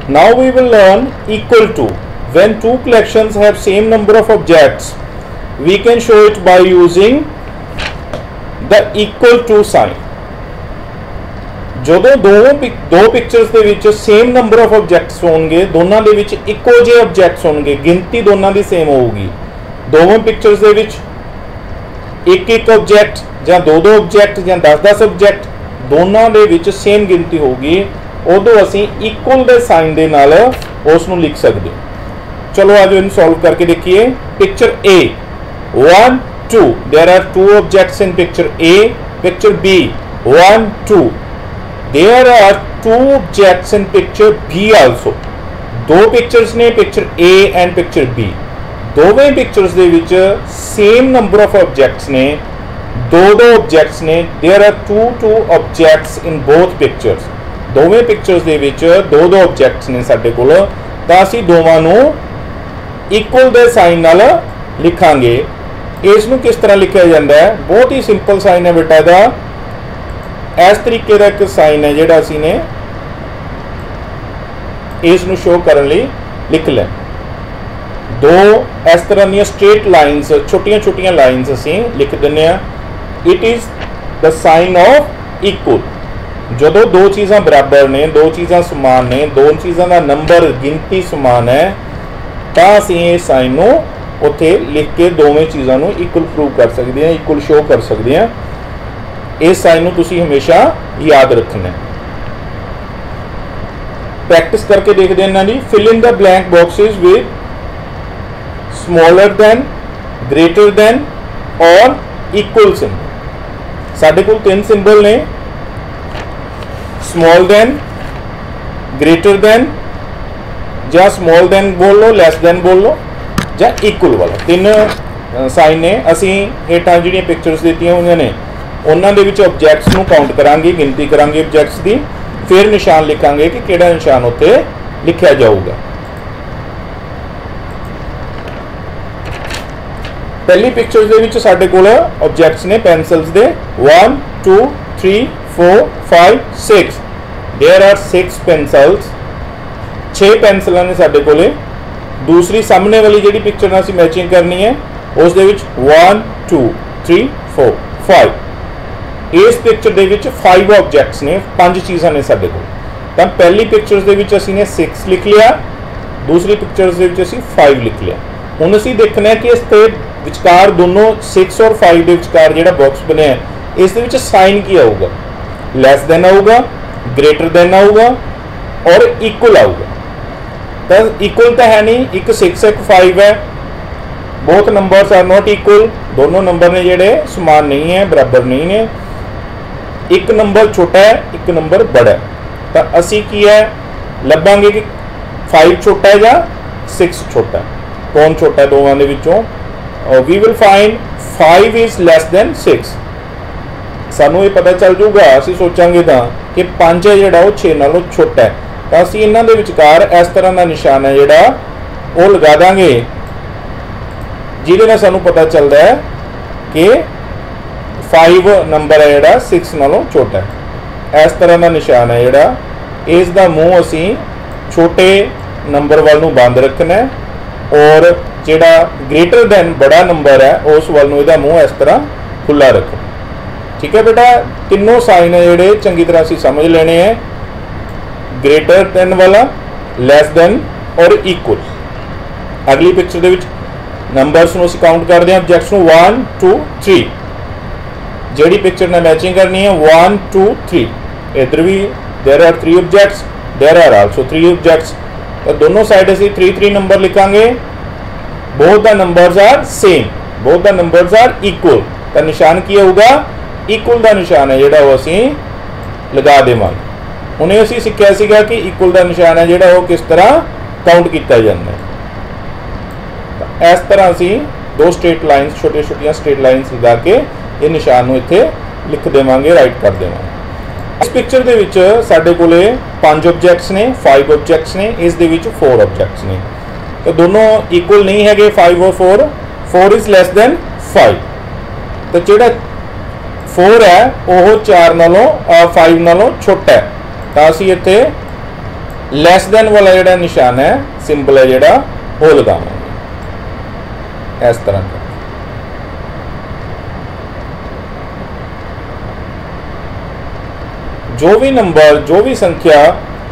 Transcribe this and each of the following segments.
Now we will learn equal to. When two collections have same number of objects, we can show it by using the equal to sign. ਜਦੋਂ ਦੋ pictures ਦੇ ਵਿੱਚ same number of objects ਹੋਣਗੇ, ਦੋਨਾਂ ਦੇ ਵਿੱਚ ਇੱਕੋ ਜਿਹੇ ਆਬਜੈਕਟਸ ਹੋਣਗੇ, ਗਿਣਤੀ ਦੋਨਾਂ ਦੀ ਸੇਮ ਹੋਊਗੀ। ਦੋਵਾਂ ਪਿਕਚਰਸ ਦੇ ਵਿੱਚ ਇੱਕ ਇੱਕ ਆਬਜੈਕਟ ਜਾਂ ਦੋ ਆਬਜੈਕਟ ਜਾਂ 10 ਆਬਜੈਕਟ ਦੋਨਾਂ ਦੇ ਵਿੱਚ ਸੇਮ ਗਿਣਤੀ ਹੋਊਗੀ, ਉਦੋਂ ਅਸੀਂ ਇਕੁਅਲ ਦੇ ਸਾਈਨ ਦੇ ਨਾਲ ਉਸ ਨੂੰ ਲਿਖ ਸਕਦੇ। ਚਲੋ ਆਜੋ ਇਹਨੂੰ ਸੋਲਵ ਕਰਕੇ ਦੇਖੀਏ। Picture A 1 2 there are two objects in picture A. Picture B 1 2 there are two objects in picture B also. ਦੋ ਪਿਕਚਰਸ ਨੇ, picture A and picture B। ਦੋਵੇਂ ਪਿਕਚਰਸ ਦੇ ਵਿੱਚ ਸੇਮ ਨੰਬਰ ਆਫ ਆਬਜੈਕਟਸ ਨੇ, ਦੋ objects ਨੇ। there are two objects in both pictures. ਦੋਵੇਂ pictures ਦੇ ਵਿੱਚ ਦੋ ਆਬਜੈਕਟਸ ਨੇ ਸਾਡੇ ਕੋਲ, ਤਾਂ ਅਸੀਂ ਦੋਵਾਂ ਨੂੰ ਇਕੁਅਲ ਦੇ ਸਾਈਨ ਨਾਲ ਲਿਖਾਂਗੇ। ਇਸ ਨੂੰ ਕਿਸ ਤਰ੍ਹਾਂ ਲਿਖਿਆ ਜਾਂਦਾ ਹੈ? ਬਹੁਤ ਹੀ ਸਿੰਪਲ ਸਾਈਨ ਹੈ ਬੇਟਾ ਦਾ। ਇਸ ਤਰੀਕੇ ਦਾ ਇੱਕ ਸਾਈਨ ਹੈ ਜਿਹੜਾ ਅਸੀਂ ਨੇ ਇਸ ਨੂੰ ਸ਼ੋ ਕਰਨ ਲਈ ਲਿਖ ਲੈ। ਦੋ ਇਸ ਤਰ੍ਹਾਂ ਦੀਆਂ ਸਟ੍ਰੇਟ ਲਾਈਨਸ, ਛੋਟੀਆਂ ਛੋਟੀਆਂ ਲਾਈਨਸ ਅਸੀਂ ਲਿਖ ਦਿੰਦੇ ਆ। It is the sign of equal. ਜਦੋਂ ਦੋ ਚੀਜ਼ਾਂ ਬਰਾਬਰ ਨੇ, ਦੋ ਚੀਜ਼ਾਂ ਸਮਾਨ ਨੇ, ਦੋ ਚੀਜ਼ਾਂ ਦਾ ਨੰਬਰ ਗਿਣਤੀ ਸਮਾਨ ਹੈ, ਤਾਂ ਅਸੀਂ ਇਹ ਸਾਈਨ ਨੂੰ ਉੱਥੇ ਲਿਖ ਕੇ ਦੋਵੇਂ ਚੀਜ਼ਾਂ ਨੂੰ ਇਕੁਅਲ ਪ੍ਰੂਵ ਕਰ ਸਕਦੇ ਹਾਂ, ਇਕੁਅਲ ਸ਼ੋ ਕਰ ਸਕਦੇ ਹਾਂ। ਇਸ ਸਾਈਨ ਨੂੰ ਤੁਸੀਂ ਹਮੇਸ਼ਾ ਯਾਦ ਰੱਖਣਾ। ਪ੍ਰੈਕਟਿਸ ਕਰਕੇ ਦੇਖਦੇ ਹਾਂ ਇਹਨਾਂ ਦੀ। Fill in the blank boxes with smaller than, greater than or equal symbol. ਸਾਡੇ ਕੋਲ ਤਿੰਨ ਸਿੰਬਲ ਨੇ, स्मॉल दैन, ग्रेटर दैन, ਜਾਂ स्मॉल दैन बोल लो, लैस दैन बोल लो, ਜਾਂ इक्वल वाला। तीन साइन ने। ਅਸੀਂ ਹੇਠਾਂ ਜਿਹੜੀਆਂ ਪਿਕਚਰਸ ਦਿੱਤੀਆਂ ਹੋਈਆਂ ਨੇ ਉਹਨਾਂ ਦੇ ਵਿੱਚ ਆਬਜੈਕਟਸ ਨੂੰ ਕਾਊਂਟ ਕਰਾਂਗੇ, ਗਿਣਤੀ ਕਰਾਂਗੇ ਆਬਜੈਕਟਸ ਦੀ, ਫਿਰ ਨਿਸ਼ਾਨ ਲਿਖਾਂਗੇ ਕਿ ਕਿਹੜਾ ਨਿਸ਼ਾਨ ਉੱਤੇ ਲਿਖਿਆ ਜਾਊਗਾ। ਪਹਿਲੀ ਪਿਕਚਰਸ ਦੇ ਵਿੱਚ ਸਾਡੇ ਕੋਲ ਆਬਜੈਕਟਸ ਨੇ ਪੈਨਸਲਸ ਦੇ 1 2 3 4 5 6। There are 6 pencils. 6 पेंसिलां ने साडे कोले। दूसरी सामने वाली जिहड़ी पिक्चर नाल असीं मैचिंग करनी है उस दे विच 1 2 3 4 5। इस पिक्चर दे विच 5 ऑब्जेक्ट्स ने, 5 चीज़ां ने साडे कोल। तां पहली पिक्चर्स दे विच असीं ने 6 लिख लिया, दूसरी पिक्चर्स दे विच असीं 5 लिख लिया। हुण असीं देखना है कि इस ते विचकार दोनों 6 और 5 दे विचकार जिहड़ा बॉक्स बनिया है इस दे विच साइन की आऊगा? लैस दैन आऊगा, ग्रेटर दैन आऊगा और इक्वल आऊगा। तो इक्वल तो है नहीं, एक 6 एक 5 है। Both numbers are not equal. दोनों नंबर ने जेडे समान नहीं है, बराबर नहीं ने। एक नंबर छोटा है, एक नंबर बड़ा है। तो असी की है लभांगे कि 5 छोटा है या 6 छोटा है। कौन छोटा है दोवां दे विचों? We will find 5 is less than 6। सानू ये पता चल जूगा। असीं सोचांगे तां कि 5 है जिहड़ा वो 6 नालों छोटा है, तो असीं इन्हां दे विचकार इस तरह का निशान है जिहड़ा वो लगा देंगे, जिहदे नाल सानू पता चलदा है कि 5 नंबर है जिहड़ा 6 नालों छोटा है। इस तरह का निशान है जिहड़ा, इस दा मूँह असीं छोटे नंबर वाल नूं बंद रखना है और जिहड़ा ग्रेटर दैन बड़ा नंबर है उस वाल नूं इहदा मूँह इस तरह खुला रखना। ठीक है बेटा, तीनों साइन है जोड़े चंगी तरह से समझ लेने हैं। ग्रेटर दैन वाला, लैस दैन और इक्वल। अगली पिक्चर दे विच नंबर्स नूं असीं काउंट करते हैं, ऑब्जेक्ट्स नूं 1 2 3। जिहड़ी पिक्चर ने मैचिंग करनी है 1 2 3। इधर भी there are 3 objects, there are also 3 objects. तो दोनों साइड असीं 3 3 नंबर लिखांगे। Both the numbers are same, both the numbers are equal. तो निशान की होगा? इक्वल का निशान है जिहड़ा वो असीं लगा देवांगे। हुणे असीं सिक्ख्या सीगा कि इक्वल का निशान है जिहड़ा वो किस तरह काउंट किया जाता है। इस तरह असीं दो स्ट्रेट लाइन्स, छोटी छोटिया स्ट्रेट लाइन्स लगा के ये निशान नूं इत्थे लिख देवांगे, राइट कर देवांगे। इस पिक्चर दे विच साडे कोले 5 ऑब्जेक्ट्स ने, 5 ऑब्जेक्ट्स ने, इस दे विच 4 ऑब्जेक्ट्स ने। तो दोनों इक्वल नहीं है 5 और 4। 4 इज लैस दैन 5। तो जिहड़ा 4 है वह 4 नालों 5 नालों छोटा है। तो असीं इत्थे लैस दैन वाला जिहड़ा निशान है सिंबल है जिहड़ा वो लगावांगे इस तरह का। जो भी नंबर जो भी संख्या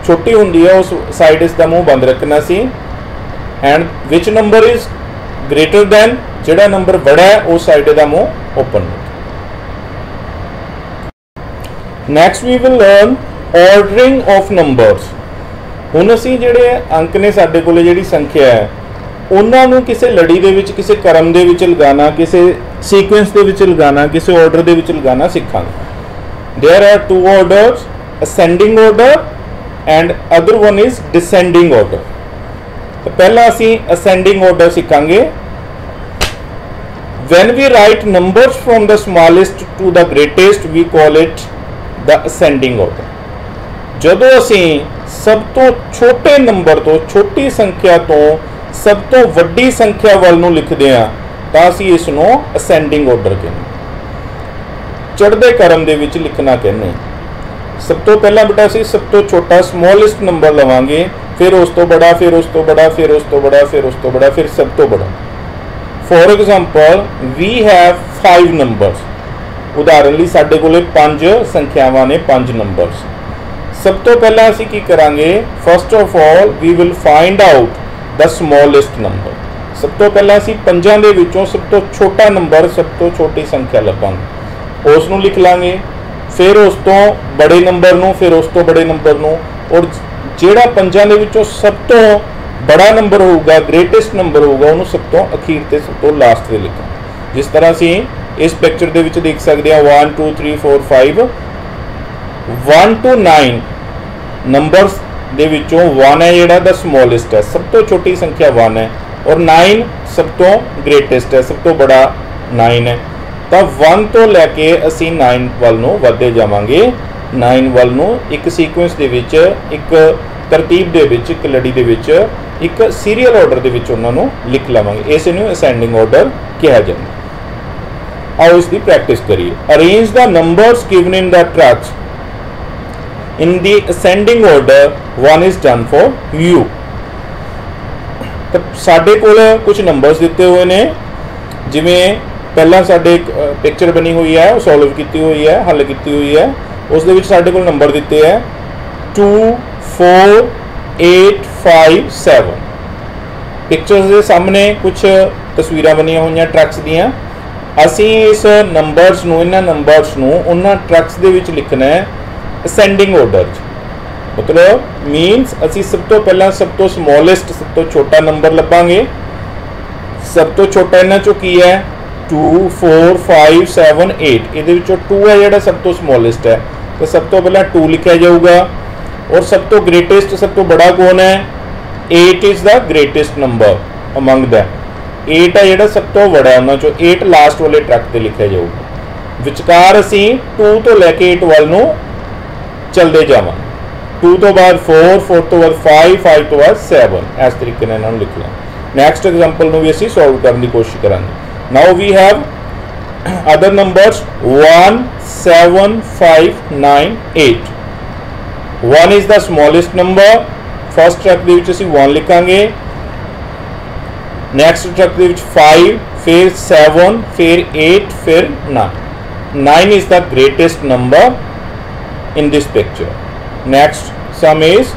छोटी होंदी है उस साइड इसका मुंह बंद रखना सी। And which number is greater than, जिहड़ा नंबर बड़ा है उस साइड का मुंह open. Next we will learn ordering of numbers. हुण असीं जिहड़े अंक ने साडे कोले जिहड़ी संख्या है उन्हां नूं किसी लड़ी दे विच किसी क्रम दे विच लगाना, किसी सीक्वेंस दे विच लगाना, किसी ऑर्डर दे विच लगाना सीखांगे। There are two orders, ascending order and other one is descending order. तो पहला असीं असेंडिंग ऑर्डर सीखांगे। When we write numbers from the smallest to the greatest we call it the ascending order. जदों असीं सब तो छोटे नंबर तो छोटी संख्या तो सब तो वड्डी संख्या वाल नूं लिखदे हां तां असीं इस नूं असेंडिंग ऑर्डर कहने, चढ़दे क्रम दे विच लिखना कहने। सब तो पहला बेटा असीं सब तो छोटा स्मॉलेस्ट नंबर लवांगे, फिर उस तो बड़ा, फिर उस तो बड़ा, फिर उस तो बड़ा, फिर उस तो बड़ा, फिर सब तो बड़ा। For example we have 5 numbers. उदाहरण लई साडे कोले 5 संख्यावां ने, 5 नंबर्स। सब तो पहला असी की करांगे, first of all we will find out the smallest number. सब तो पहला असी 5 दे विचों सब तो छोटा नंबर, सब तो छोटी संख्या लभांगे, उस नूं लिख लांगे। फिर उस तो बड़े नंबर नूं, फिर उस तो बड़े नंबर नूं, और जिहड़ा 5 दे विचों सब तो बड़ा नंबर होगा, ग्रेटेस्ट नंबर होगा, उन्होंने सब तो अखीर ते सब तो लास्ट ते लिखांगे। जिस तरह असी इस पिक्चर दे विच देख सकते हैं 1 2 3 4 5 1 to 9 नंबर्स दे विचों 1 है जिहड़ा द स्मॉलेस्ट है, सब तो छोटी संख्या 1 है, और 9 सब तो ग्रेटेस्ट है, सब तो बड़ा 9 है। तो 1 तो लैके असी 9 वाल नूं वधदे जावांगे। 9 वाल नूं एक सीक्वेंस दे विच, एक तरतीब दे विच, एक लड़ी दे विच, एक सीरीयल ऑर्डर दे विच उन्हां नूं लिख लवांगे। इस नूं असेंडिंग ऑर्डर कहा जांदा। आओ इसकी प्रैक्टिस करिए। Arrange the numbers given in the trucks in the ascending order, one is done for you। तो साडे कोल कुछ नंबर्स दिते हुए ने, जिवें पहला साडे एक पिक्चर बनी हुई है, वो सॉल्व की हुई है, हल की हुई है। उस दे विच साडे कोल नंबर दिते हैं 2 4 8 5 7। पिक्चर्स के सामने कुछ तस्वीरां बनिया हुई ट्रक्स दियां। असीं इस नंबर्स नूं, इन्हां नंबर्स नूं उन्हां ट्रक्स दे विच लिखना है असेंडिंग ऑर्डर। मतलब मीनस असी सब तो पहला सब तो स्मॉलेस्ट, सब तो छोटा नंबर लभांगे। सब तो छोटा इन्हां चों की है 2 4 5 7 8। इहदे विचों 2 है जिहड़ा सब तो स्मॉलेस्ट है, तो सब तो पहला 2 लिखा जाऊगा। और सब तो ग्रेटेस्ट, सब तो बड़ा कौन है? 8 is the greatest number among the. 8 है जिहड़ा सब तो बड़ा, उन्हां चों 8 लास्ट वाले ट्रक ते लिखा जाऊगा। विचकार असी 2 तो लैके 8 वाल नूं चलते जावां। 2 तो बाद 4 4 तो बाद 5 5 तो बाद 7। इस तरीके नाल इन्हां लिख लो। नैक्सट एग्जांपल नूं भी असीं सॉल्व करने की कोशिश करांगे। Now we have other numbers 1 7 5 9 8। 1 is the smallest number. First truck दे विच असीं 1 लिखांगे। नैक्सट ट्रक दे विच 5, फिर 7, फिर 8, फिर 9। 9 is the greatest number in this picture. Next sum is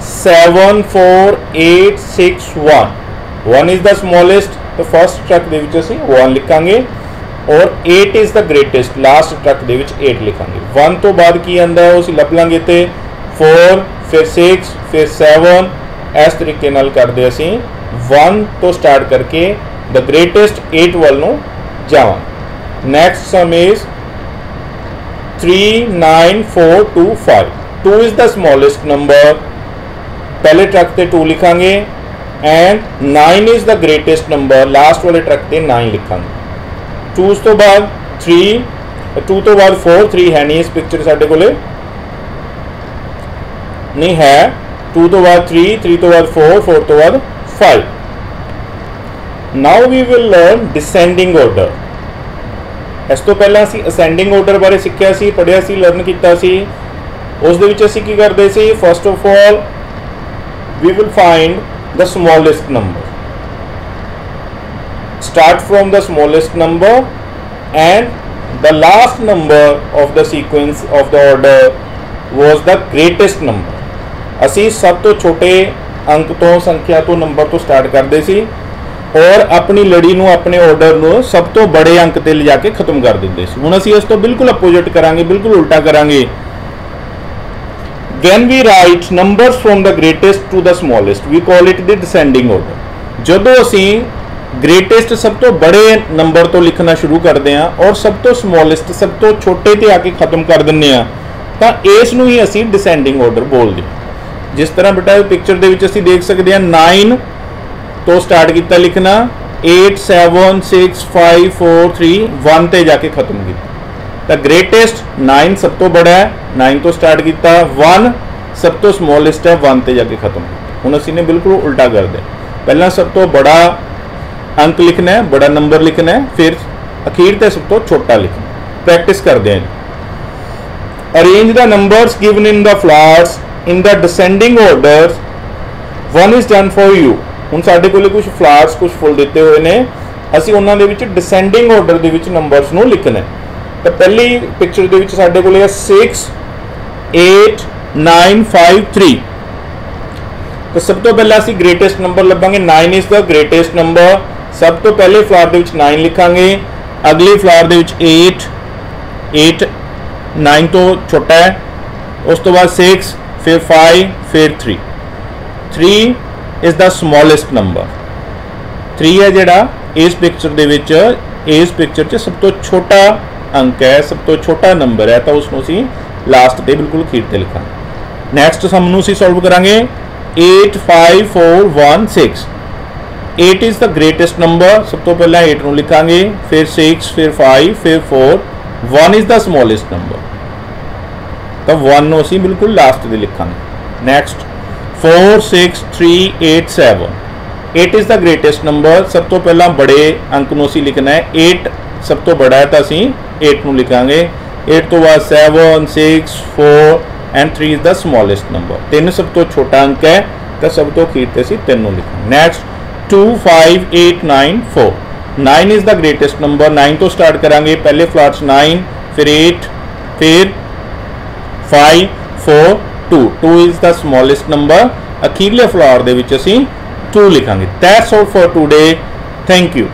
7 4 8 6 1। 1 is the smallest, तो फर्स्ट ट्रक दे विच असीं 1 लिखांगे, और 8 is the greatest, last truck दे विच 8 लिखांगे। 1 तो बाद की आंदा है उसी लभ लांगे ते 4, फिर 6, फिर 7। इस तरीके नाल करदे असीं 1 तो स्टार्ट करके द ग्रेटेस्ट 8 वाल नूं जावांगे। Next sum is 3 9 4 2 5। 2 is the smallest number, पहले ट्रक ते 2 लिखांगे। And 9 is the greatest number, लास्ट वाले ट्रक ते 9 लिखांगे। 2 तो बाद 3, 2 तो बाद 4, 3 है नहीं इस पिक्चर साडे कोले नहीं है। 2 तो बाद 3, 3 तो बाद 4, 4 तो बाद 5। Now we will learn descending order. इस तो पहला असी असेंडिंग ऑर्डर बारे सीखिया सी, पढ़िया सी, लर्न किया सी। उस दे विच असीं की करदे सी, first of all we will find the smallest number, start from the smallest number and the last number of the sequence of the order was the greatest number. असी सब तो छोटे अंक तो संख्या तो नंबर तो स्टार्ट करते सी और अपनी लड़ी नूं अपने ऑर्डर नूं सब तो बड़े अंक ते ले जाके खत्म कर देंदे सी। हुण असी इस तो बिल्कुल अपोजिट करांगे, बिल्कुल उल्टा करांगे। When we write numbers from the greatest to the smallest, we call it the descending order. जदों असी ग्रेटेस्ट सब तो बड़े नंबर तो लिखना शुरू करते हैं और सब तो स्मॉलेस्ट सब तो छोटे ते आके खत्म कर दिंदे आ, तां इस नूं ही असी डिसेंडिंग ऑर्डर बोलदे हां। जिस तरह बेटा पिक्चर दे विच असी देख सकते हैं 9 तो स्टार्ट किया लिखना, 8 7 6 5 4 3 1 ते जाके खत्म किया। तो ग्रेटेस्ट 9 सब तो बड़ा है, 9 तो स्टार्ट किया, 1 सब तो स्मॉलेस्ट है, 1 ते जाके खत्म किया। हुण असीं ने बिल्कुल उल्टा कर दिया, पहला सब तो बड़ा अंक लिखना है, बड़ा नंबर लिखना है, फिर अखीर ते सब तो छोटा लिखना। प्रैक्टिस करते हैं। Arrange the numbers given in the flowers in the descending order, 1 is done for you. हुण साडे कोले कुछ फ्लावर्स कुछ फुल दिते हुए ने, असीं उन्हां दे विच डिसेंडिंग ऑर्डर दे विच नंबर्स नूं लिखना है। तो पहली पिक्चर दे विच साडे कोले 6 8 9 5 3। तो सब तो पहले असीं ग्रेटेस्ट नंबर लभांगे, 9 इज द ग्रेटेस्ट नंबर। सब तो पहले फ्लावर दे विच 9 लिखांगे, अगली फ्लावर दे विच 8 9 तो छोटा है, उस तो बाद 6 फिर 5 फिर 3 इज द स्मॉलेस्ट नंबर। 3 है जिहड़ा इस पिक्चर दे विच, इस पिक्चर च सब तो छोटा अंक है, सब तो छोटा नंबर है, तो उसनूं असीं लास्ट ते बिल्कुल अखीर ते लिखांगे। नैक्सट सम नूं असीं सॉल्व करांगे। 8 5 4 1 6। 8 इज द ग्रेटेस्ट नंबर, सब तो पहला 8 नूं लिखांगे, फिर 6 फिर 5 फिर 4, 1 इज द स्मॉलेस्ट नंबर, तो 1 नूं असीं बिल्कुल लास्ट ते लिखांगे। Next 4 6 3 8 7। 8 is the greatest number, सब तो पहला बड़े अंक नूं असीं लिखना है, 8 सब तो बड़ा है तो असीं 8 नूं लिखांगे। 8 तो बाद 7 6 4 and 3 is the smallest number. 3 सब तो छोटा अंक है तो सब तो अखीर ते असीं 3 नूं लिखांगे। Next 2 5 8 9 4। 9 is the greatest number, 9 तो स्टार्ट करांगे, पहले फ्लावर 9 फिर 8 फिर 5 4 2 इज द स्मॉलेस्ट नंबर। अखीरले फ्लावर दे विच असीं 2 लिखांगे। That's all for today, thank you.